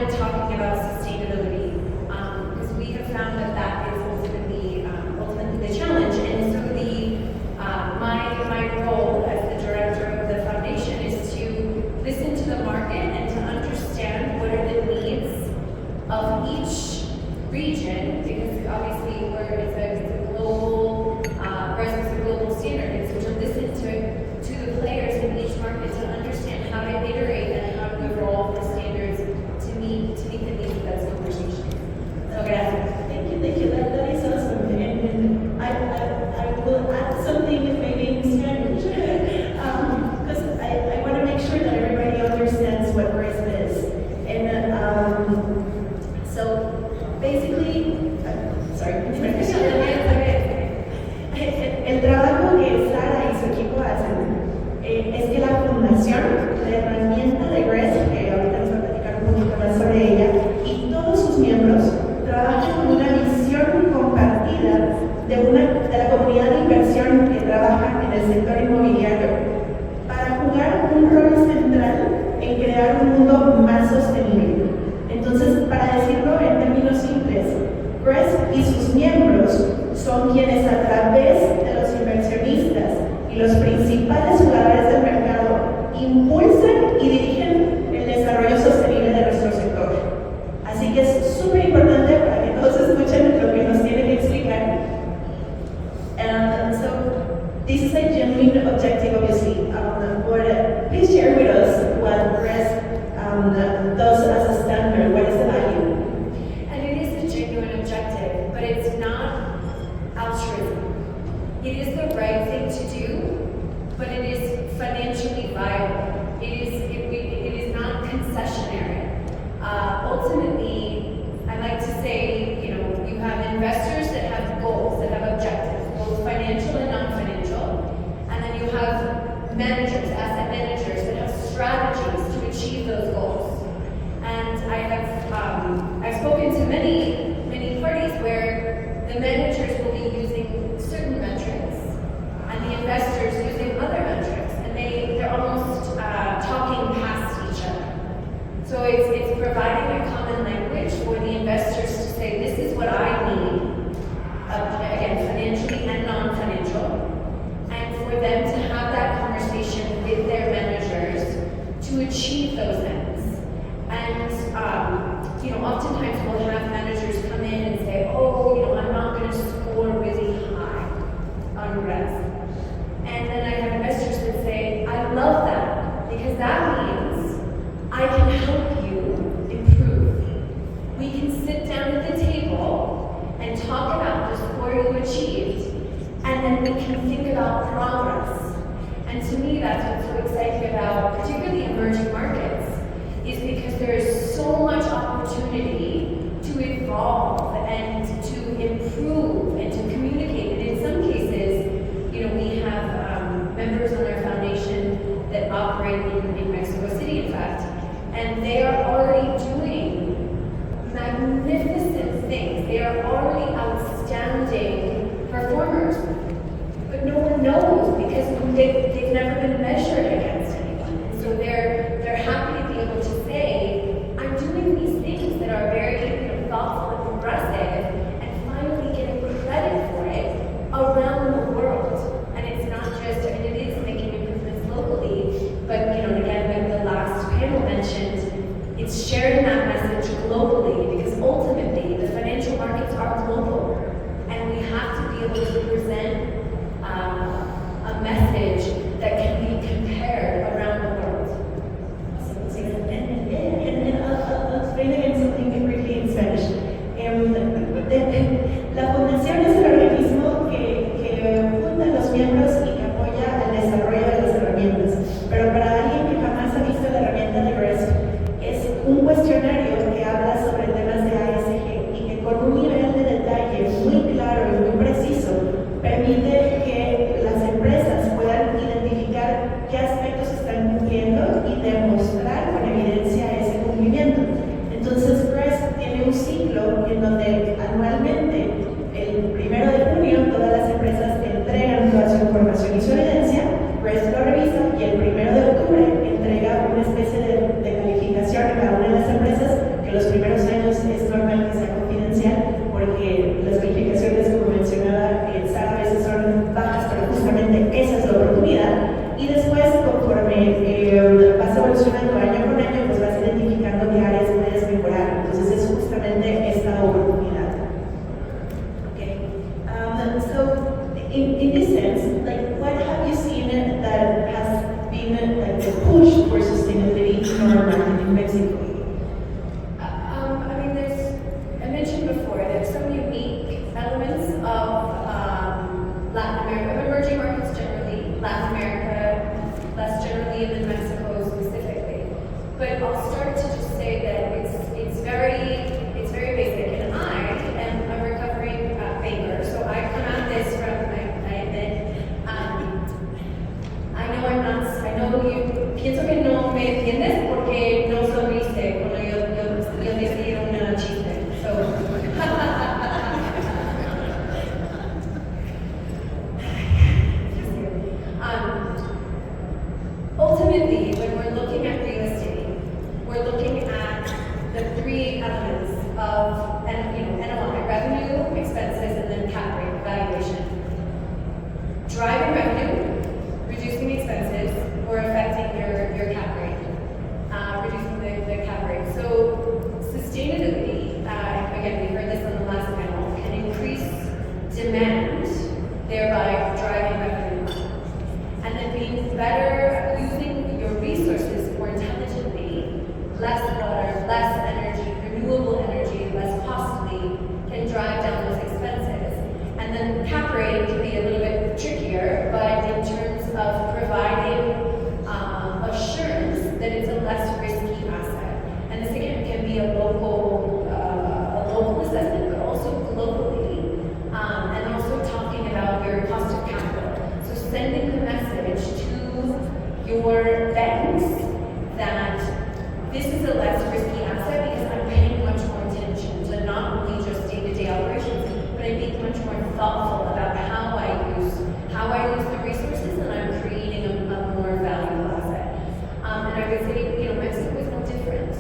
when talking about sustainability, because we have found that is ultimately the challenge. And so my role as the director of the foundation is to listen to the market and to understand what are the needs of each region, because obviously it's a global, GRESB is a global standard, and so to listen to the players in each market to understand how to iterate and how to evolve the standards to meet the needs of that conversation. So gracias. Thank you. That is awesome. And I will add something maybe in Spanish, because I want to make sure that everybody understands what GRESB is. And so basically, el trabajo que Sara y su equipo hacen es que la fundación, la herramienta de GRESB, que ahorita les voy a platicar un poquito más sobre ella, y todos sus miembros trabajan con una visión compartida de la comunidad de inversión que trabaja en el sector inmobiliario para jugar un rol central en crear un mundo más sostenible. Entonces, para decirlo en términos simples, GRESB y sus miembros son quienes a través de los inversionistas y los principales jugadores del mercado impulsan y dirigen el desarrollo sostenible de nuestro sector. Así que es súper importante para que todos escuchen lo que nos tiene que explicar. And so, this is a genuine objective, obviously. But please share with us what GRESB does as a standard. What is the value? And it is a genuine objective, but it's not altruism. It is the right thing to do, but it is financially viable. It is not concessionary. Ultimately, I like to say, you have investors that have goals, that have objectives, both financial and non-financial, and then you have managers, asset managers, that have strategies to achieve those goals. And I've spoken to many parties where the managers will be using certain metrics, and the investors using other metrics, and they're almost talking past each other. So it's providing a common language for the investors to say, this is what I need, again, financially and non-financial, and for them to have that conversation with their managers to achieve those ends. And oftentimes we'll have managers come in and say, I'm not going to score really high on GRESB. And then I have investors that say, I love that, because that means I can help you improve. We can sit down at the table and talk about the score you achieved, and then we can think about progress. And to me, that's what's so exciting about particularly emerging markets, is because there is so much opportunity to evolve and to improve and to communicate. And in some cases, we have members on our foundation that operate in Mexico City, in fact, and they are already doing magnificent things. They are already outstanding performers, but no one knows because they've never been measured against anyone. And so they're happy to be able to say, I'm doing these things that are very thoughtful and progressive, and finally getting credit for it around the world. And it's not just, it is making improvements locally, but again, like the last panel mentioned, it's sharing that message globally, because ultimately the financial markets are global, and we have to be able to present a message that can be compared around the world. And I'll explain again something briefly in Spanish. La fundación es el organismo que funda los miembros y que apoya el desarrollo de las herramientas. Pero para alguien que jamás ha visto la herramienta de GRESB, es un cuestionario que habla sobre temas de ASG y que con un nivel de detalle muy claro y muy preciso permite que las empresas puedan identificar qué aspectos están cumpliendo y demostrar con evidencia ese cumplimiento. Entonces, GRESB tiene un ciclo en donde anualmente, el 1 de junio, todas las empresas entregan toda su información y su evidencia, GRESB lo revisa y el 1 de octubre entrega una especie de calificación a cada una de las empresas que los primeros años es normal que sea confidencial porque las calificaciones, como mencionaba Sarah, a veces son bajas, pero justamente esa es la oportunidad. Y después, conforme vas evolucionando año con año, pues vas identificando qué áreas puedes mejorar. Entonces es justamente esta oportunidad. Okay. So in this sense, like, what have you seen that has been like the push for sustainability in our market in Mexico? I mean, I mentioned before, there's some unique elements of Latin America, of emerging markets generally, Latin America, less generally, and then Mexico specifically. But I'll start to just say that it's very basic, and I am a recovering banker, so I come at this from, I admit, I know you, pienso que no me entiendes porque no sonriste cuando yo decidí una chiste, so. Ultimately, when we're looking at real estate, we're looking at the three elements of NOI, revenue, expenses, and then cap rate valuation. Driving revenue, reducing expenses, or affecting your cap rate, reducing the cap rate. So sustainability, again, we heard this on the last panel, can increase demand, thereby driving revenue. And then being better, using your resources more intelligently, less water, less energy, renewable energy, less costly, can drive down those expenses. And then cap rate can be a little bit trickier, but in terms of providing assurance that it's a less risky asset. And this again can be a local assessment, but also globally, and also talking about your cost of capital. So sending the message to your banks that this is a less risky asset because I'm paying much more attention to not only just day-to-day operations, but I'm being much more thoughtful about how I use the resources, and I'm creating a more valuable asset. And I would say, Mexico is no different.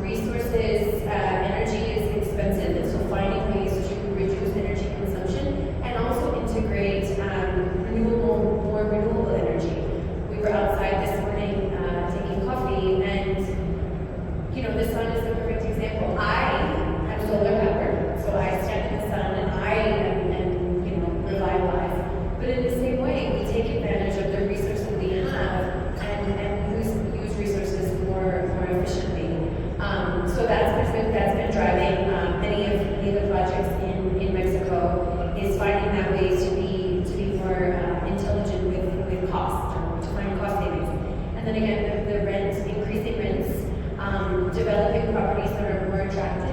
Resources, energy is expensive, and so finding ways to reduce energy consumption and also integrate more renewable energy. We were outside this morning taking coffee, and the sun is the perfect example. I have solar power, so I stand in the sun and I am revitalize. But in the same way, we take advantage of the resources we have and use resources more efficiently. So that's been driving many of the projects in Mexico, is finding that ways to be more intelligent with cost, to find cost savings. And then again, the rent, increasing rents, developing properties that are more attractive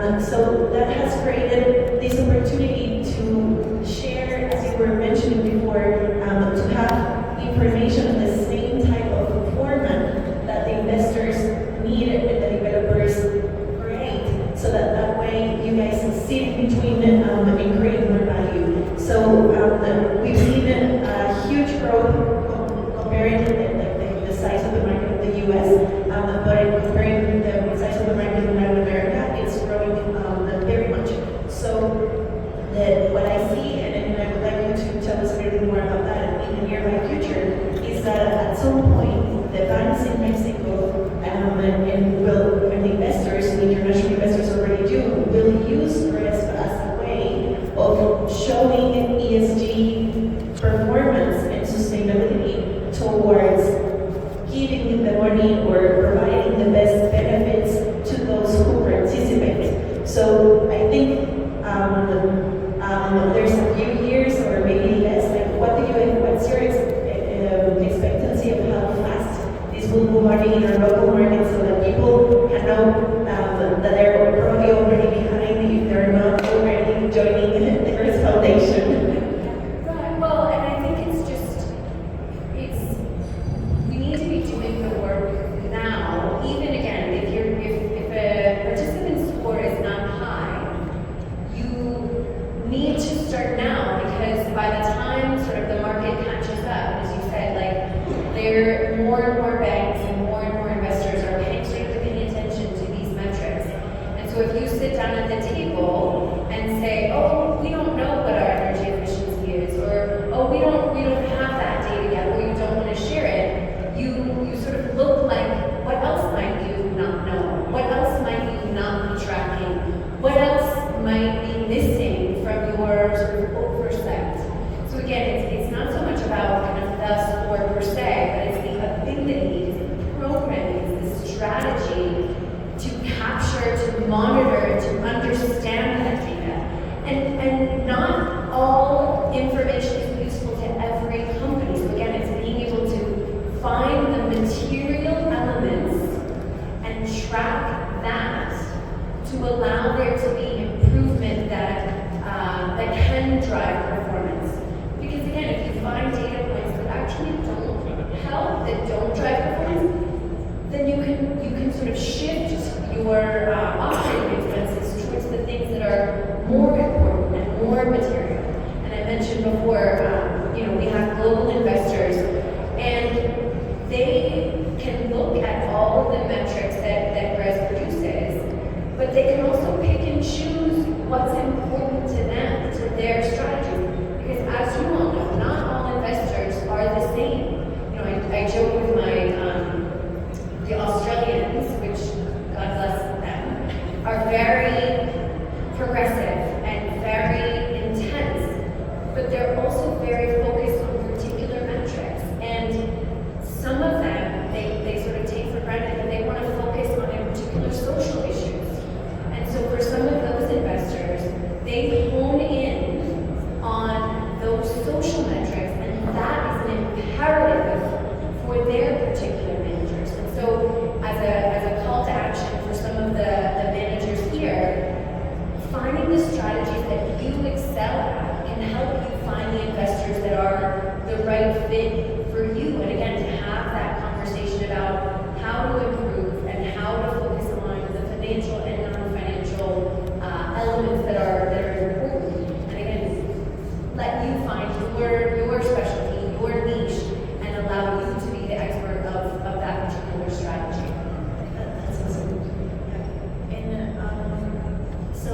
So that has created this opportunity to share, as you were mentioning before, to have information in the same type of format that the investors need and the developers create, so that way you guys sit in between and create more value. So we've seen a huge growth comparing the size of the market of the US, but comparing the size of the market in Latin America, it's growing very much. So what I see, and I would like you to tell us a little bit more about that in the nearby future, is that at some point the banks in Mexico and the investors, the international investors already do, will use GRESB as a way of showing ESG performance and sustainability towards giving the money or providing the best benefits to those who participate. So I think there's a few years or maybe less. Like, what's your expectancy of how fast this will move on in our local market, so that people can know that they're probably already behind if they're not already joining the GRESB Foundation? Right. Well, and I think we need to be doing the work now. Even again, if a participant score is not high, you need to start now, because by the time sort of the market catches up, as you said, like there are more and more banks and more investors are paying attention to these metrics. And so if you sit down at the table and say, oh, we don't know what our energy efficiency is, or oh, we don't have that data yet, or you don't want to share it, you sort of look like, what else might you not know? What else might you not be tracking? What else might be missing from your sort of oversight? So again, it's not so much about kind of the score per se, but it's the ability, it's the programming, it's the strategy to capture, to monitor, to understand that data. And not all information is useful to every company. So again, it's being able to find the material elements and track that to allow there to be improvement that can drive performance. Because again, if you find data points that actually don't help, that don't drive performance, then you can sort of shift your operating expenses towards the things that are more important and more material. And I mentioned before, we have global investors, and they can look at all of the metrics that GRESB produces, but they can also pick and choose what's important to them, to their strategy. Because as you all know, not all investors are the same. I joke with the Australians, which God bless them, are very progressive and very intense, but they're also very focused on particular metrics. And some of them, they sort of take for granted that they want to focus on a particular social issues. And so for some of those investors, they hone in on those social metrics, and that is an imperative for their particular managers. And so as a call to action for some of the managers here, finding the strategies that you excel at can help you find the investors that are the right fit for you. And again, to have that conversation about how to improve and how to focus on the financial and non-financial elements that are important. And again, let you find your specialty, your niche, and allow you to be the expert of that particular strategy. That's awesome. Yeah. And so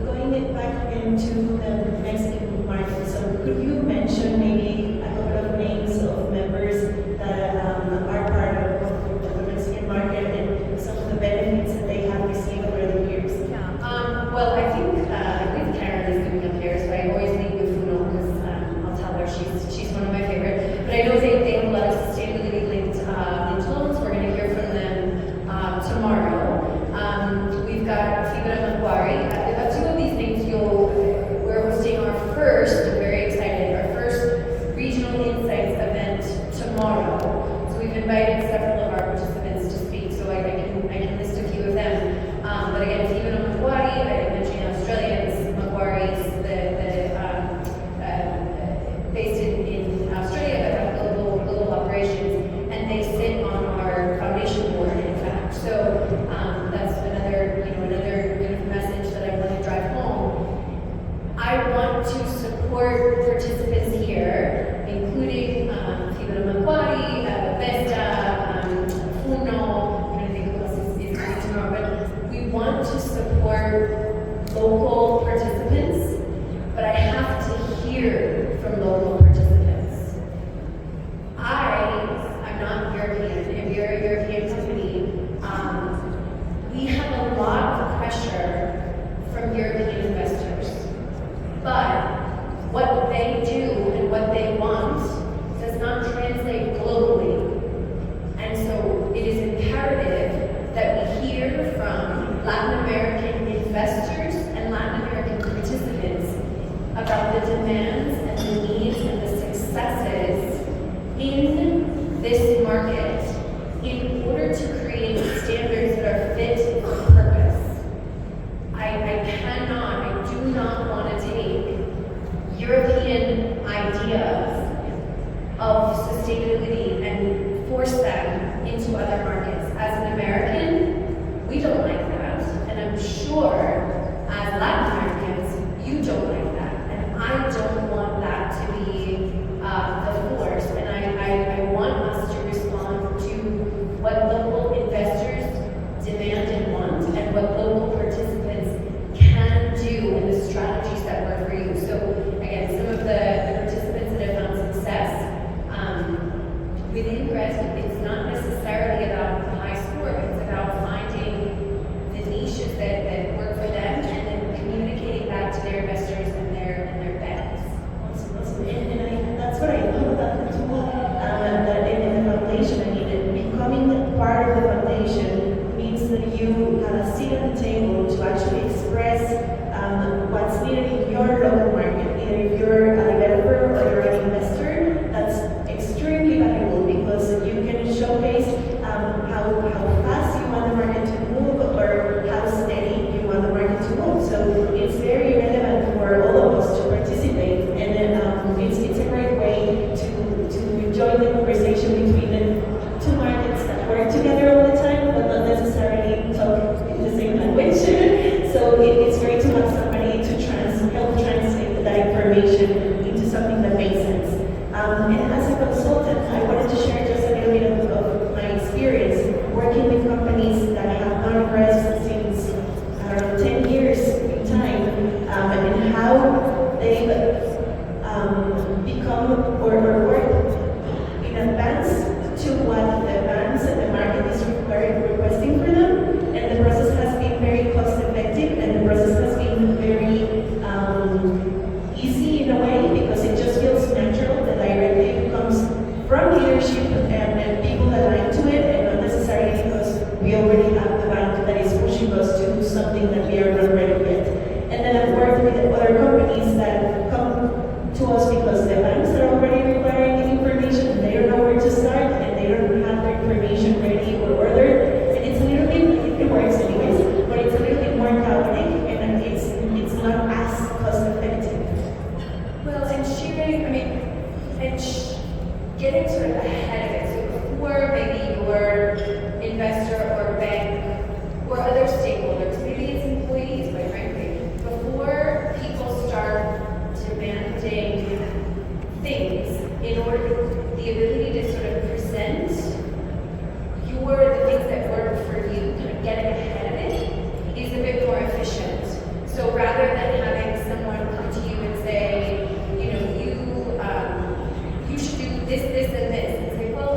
going back into the Mexican market, so could you mention maybe a couple of names of members that are part of the Mexican market and some of the benefits that they have received over the years? Well, I think Karen is going to be up here, so I always lead with Funo because I'll tell her she's one of my favorite. But I know they have a lot of sustainability-linked loans. We're going to hear from them tomorrow. We've got Fibra Macquarie. Two of these names we're hosting our first, I'm very excited, our first support local participants, but I have to hear from local participants. I'm not European. If you're a European company, we have a lot of pressure from European investors. But what they do and what they want does not translate globally. And so it is imperative that we hear from Latin American investors and Latin American participants about the demands and the needs and the successes in this market in order to create standards that are fit for purpose. I do not want to take European ideas of sustainability and force them into other markets. As an American, we don't like that. And I'm sure as Latin Americans, you don't like that. And I don't want that to be the force. And I want us to respond to what local investors demand and want and what local participants can do in the strategies that work for you. So again, some of the participants that have found success within GRESB, it's not necessarily about the high score, it's about finding the niches that work for them and then communicating that to their investors and their banks. Awesome. And that's what I love about the tool, that in the foundation, I mean, becoming part of the foundation means that you have a seat at the table to actually express what's needed in your local market. Either if you're a developer or you're an investor, that's extremely valuable because you can showcase how fast you want the market to move or how steady you want the market to move. So it's very relevant for all of us to participate, and then it's a great way to join the conversation between the two markets that work together all the time, but not necessarily talk in the same language. So it's great to have somebody to help translate that information into something that makes sense. And as a consultant, I wanted to share just a little bit of my experience working with companies that have known GRESB since around 10 years in time, and how they've become or work in advance to what the banks and the market is requesting for them. And the process has been very cost effective, and the process has been very easy in a way because it just feels natural. The directive comes from leadership and people that like to it, and not necessarily because we already have the bank that is pushing us to do something that we are not ready yet. And then I've worked with other companies that come to us because the banks are already requiring the information and they don't know where to start and they don't have their information ready or ordered. And it's a little bit, it works anyways, but it's a little bit more chaotic and it's not as cost effective. Well, and sharing, getting sort of ahead of it. So before maybe your investor or bank or other stakeholders, maybe it's employees, quite frankly, before people start demanding things in order to the ability to sort of present the things that work for you, kind of getting ahead of it is a bit more efficient. So rather than having someone come to you and say, you should do this, and this, and say, well,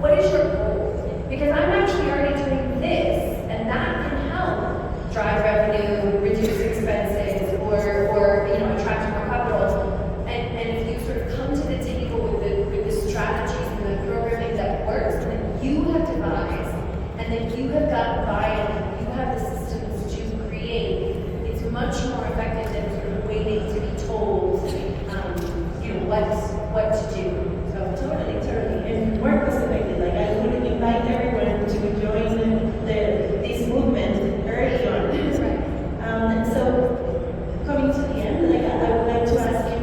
what is your goal? Because I'm actually already doing this, and that can help drive revenue, reduce expenses, or attract more capital. And if you sort of come to the table with the strategies and the programming that works, and that you have devised, and that you have got buy-in, you have the systems to create, it's much more effective than sort of waiting to be told, what to do. So totally, and more cost effective. Like I would invite everyone to join this movement early on. Right. So coming to the end, I would like to ask you,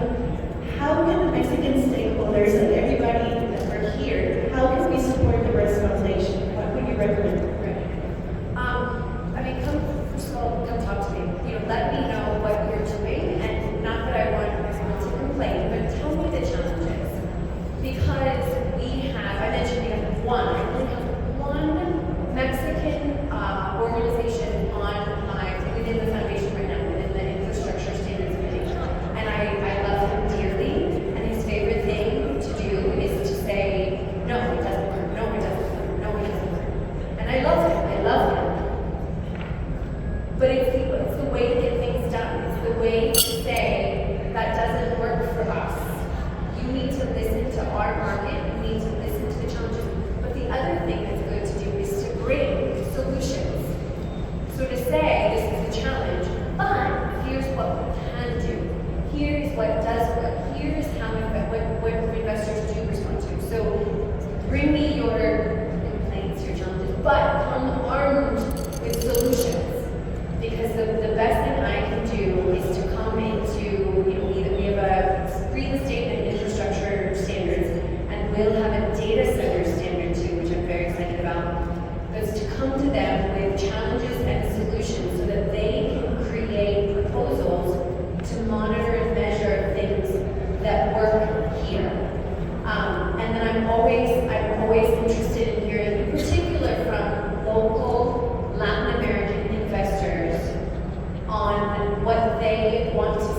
how can the Mexican stakeholders and everybody that are here, how can we support the GRESB Foundation? What would you recommend? First of all, come talk to me. Let me know the best thing I can do is to come into, either we have a real estate and infrastructure standards, and we'll have a data center standard too, which I'm very excited about. But it's to come to them with challenges and solutions so that they can create proposals to monitor and measure things that work here. And then I'm always interested in hearing, in particular from local Latin American investors, on what they want to